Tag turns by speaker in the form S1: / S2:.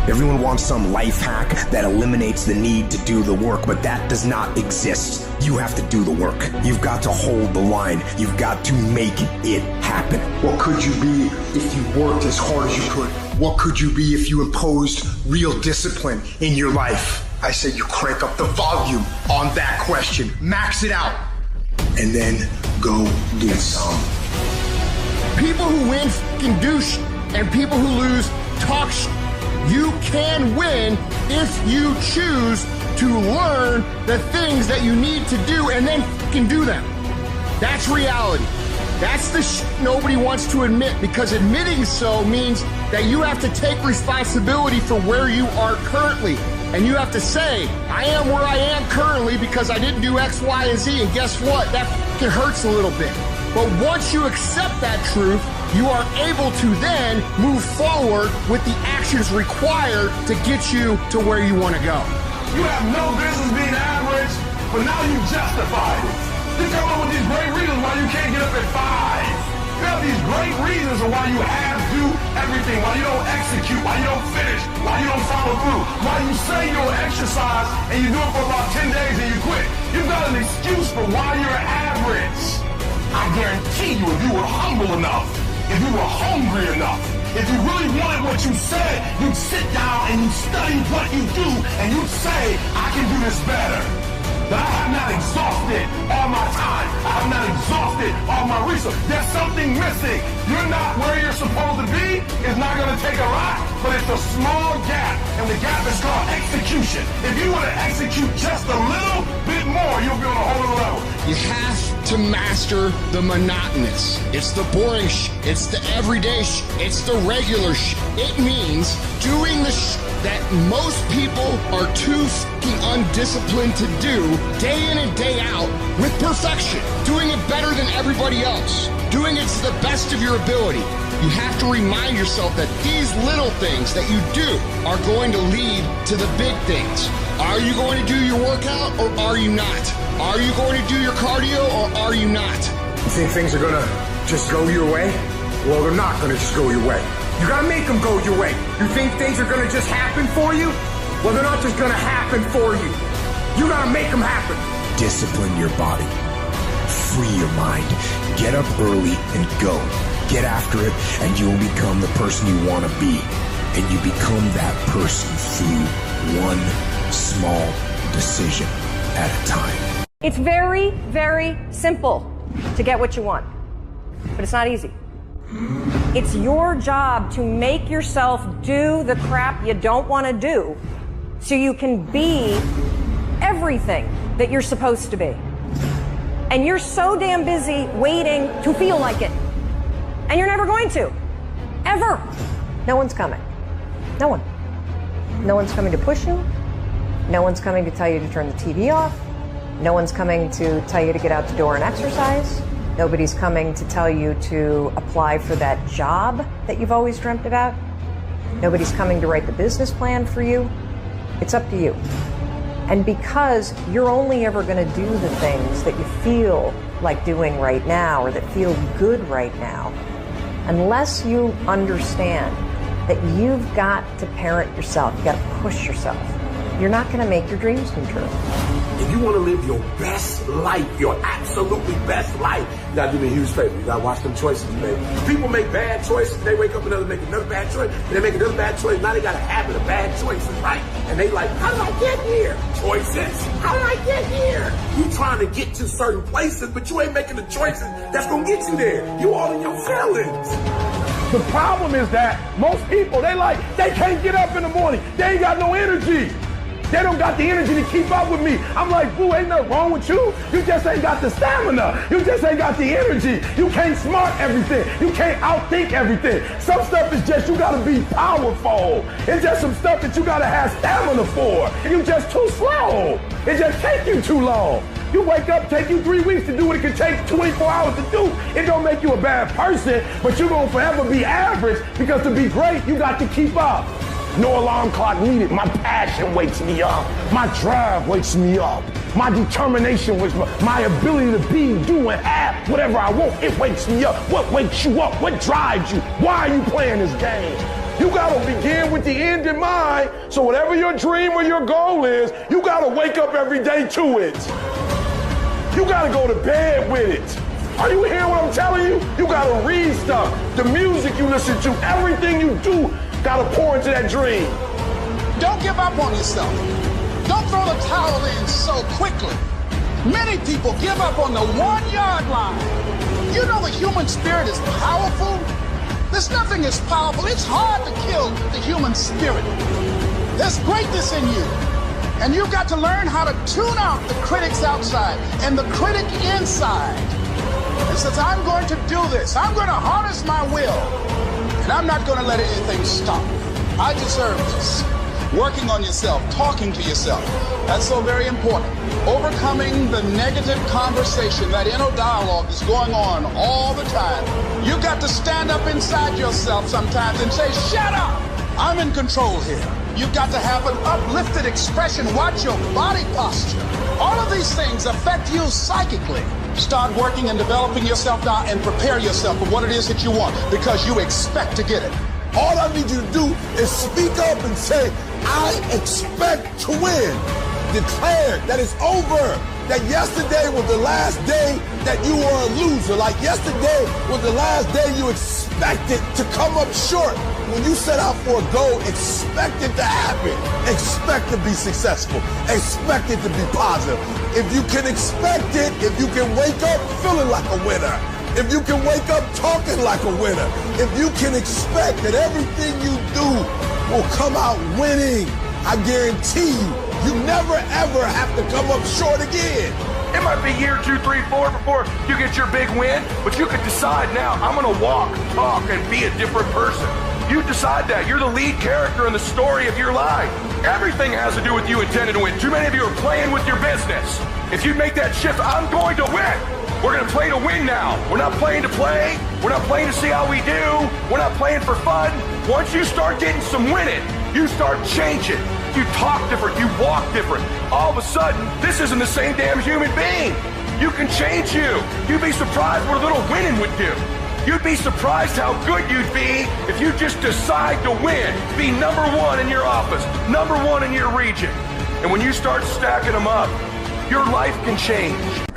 S1: Everyone wants some life hack that eliminates the need to do the work, but that does not exist. You have to do the work. You've got to hold the line. You've got to make it happen.
S2: What could you be if you worked as hard as you could? What could you be if you imposed real discipline in your life? I say you crank up the volume on that question. Max it out. And then go get some.
S3: People who win fucking do shit, and people who lose talk shit. You can win if you choose to learn the things that you need to do and then fucking do them. That's reality. That's the shit nobody wants to admit, because admitting so means that you have to take responsibility for where you are currently. And you have to say, I am where I am currently because I didn't do X, Y, and Z. And guess what? That fucking hurts a little bit. But once you accept that truth, you are able to then move forward with the actions required to get you to where you want to go.
S4: You have no business being average, but now you justify it. You come up with these great reasons why you can't get up at 5. You have these great reasons of why you have to do everything, why you don't execute, why you don't finish, why you don't follow through, why you say you'll exercise and you do it for about 10 days and you quit. You've got an excuse for why you're average. I guarantee you, if you were humble enough, if you were hungry enough, if you really wanted what you said, you'd sit down and you'd study what you do and you'd say, I can do this better. But I have not exhausted all my time. I have not exhausted all my resources. There's something missing. You're not where you're supposed to be. It's not going to take a lot, but it's a small gap, and the gap is called execution. If you want to execute just a little bit more, you'll be on a whole other level.
S3: You have to master the monotonous. It's the boring shit. It's the everyday shit. It's the regular shit. It means doing the shit that most people are too fucking undisciplined to do day in and day out with perfection. Doing it better than everybody else. Doing it to the best of your ability. You have to remind yourself that these little things that you do are going to lead to the big things. Are you going to do your workout or are you not? Are you going to do your cardio or are you not?
S2: You think things are gonna just go your way? Well, they're not gonna just go your way. You gotta make them go your way. You think things are gonna just happen for you? Well, they're not just gonna happen for you. You gotta make them happen.
S1: Discipline your body. Free your mind. Get up early and go. Get after it, and you will become the person you want to be. And you become that person through one small decision at a time.
S5: It's very, very simple to get what you want, but it's not easy. It's your job to make yourself do the crap you don't want to do so you can be everything that you're supposed to be. And you're so damn busy waiting to feel like it. And you're never going to. Ever. No one's coming. No one. No one's coming to push you. No one's coming to tell you to turn the TV off. No one's coming to tell you to get out the door and exercise. Nobody's coming to tell you to apply for that job that you've always dreamt about. Nobody's coming to write the business plan for you. It's up to you. And because you're only ever going to do the things that you feel like doing right now or that feel good right now, unless you understand that you've got to parent yourself, you've got to push yourself, you're not going to make your dreams come true.
S6: If you want to live your best life, your absolutely best life, you got to do me a huge favor. You got to watch them choices you make. People make bad choices. They wake up and make another bad choice. And they make another bad choice. Now they got a habit of bad choices, right? And they like, how did I get here? Choices. How did I get here? You trying to get to certain places, but you ain't making the choices that's going to get you there. You all in your feelings.
S4: The problem is that most people, they can't get up in the morning. They ain't got no energy. They don't got the energy to keep up with me. I'm like, boo, ain't nothing wrong with you. You just ain't got the stamina. You just ain't got the energy. You can't smart everything. You can't outthink everything. Some stuff is just, you gotta be powerful. It's just some stuff that you gotta have stamina for. You just too slow. It just take you too long. You wake up, take you 3 weeks to do what it can take 24 hours to do. It don't make you a bad person, but you're gonna forever be average because to be great, you got to keep up. No alarm clock needed. My passion wakes me up. My drive wakes me up. My determination wakes me up. My ability to be, do, and have whatever I want, it wakes me up. What wakes you up? What drives you? Why are you playing this game? You gotta begin with the end in mind, so whatever your dream or your goal is, you gotta wake up every day to it. You gotta go to bed with it. Are you hearing what I'm telling you? You gotta read stuff. The music you listen to, everything you do, gotta pour into that dream.
S7: Don't give up on yourself. Don't throw the towel in so quickly. Many people give up on the 1-yard line. You know the human spirit is powerful. There's nothing as powerful. It's hard to kill the human spirit. There's greatness in you. And you've got to learn how to tune out the critics outside and the critic inside. And since I'm going to do this, I'm going to harness my will. And I'm not going to let anything stop me. I deserve this. Working on yourself, talking to yourself. That's so very important. Overcoming the negative conversation, that inner dialogue is going on all the time. You've got to stand up inside yourself sometimes and say, shut up! I'm in control here. You've got to have an uplifted expression. Watch your body posture. All of these things affect you psychically. Start working and developing yourself now and prepare yourself for what it is that you want, because you expect to get it.
S6: All I need you to do is speak up and say, I expect to win. Declare that it's over. That yesterday was the last day that you were a loser. Like yesterday was the last day you expected to come up short. When you set out for a goal, expect it to happen. Expect to be successful. Expect it to be positive. If you can expect it, if you can wake up feeling like a winner, if you can wake up talking like a winner, if you can expect that everything you do will come out winning, I guarantee you never ever have to come up short again.
S4: It might be year 2, 3, 4 before you get your big win, but you can decide now, I'm gonna walk, talk, and be a different person. You decide that. You're the lead character in the story of your life. Everything has to do with you intending to win. Too many of you are playing with your business. If you make that shift, I'm going to win. We're going to play to win now. We're not playing to play. We're not playing to see how we do. We're not playing for fun. Once you start getting some winning, you start changing. You talk different. You walk different. All of a sudden, this isn't the same damn human being. You can change you. You'd be surprised what a little winning would do. You'd be surprised how good you'd be if you just decide to win. Be number 1 in your office, number 1 in your region. And when you start stacking them up, your life can change.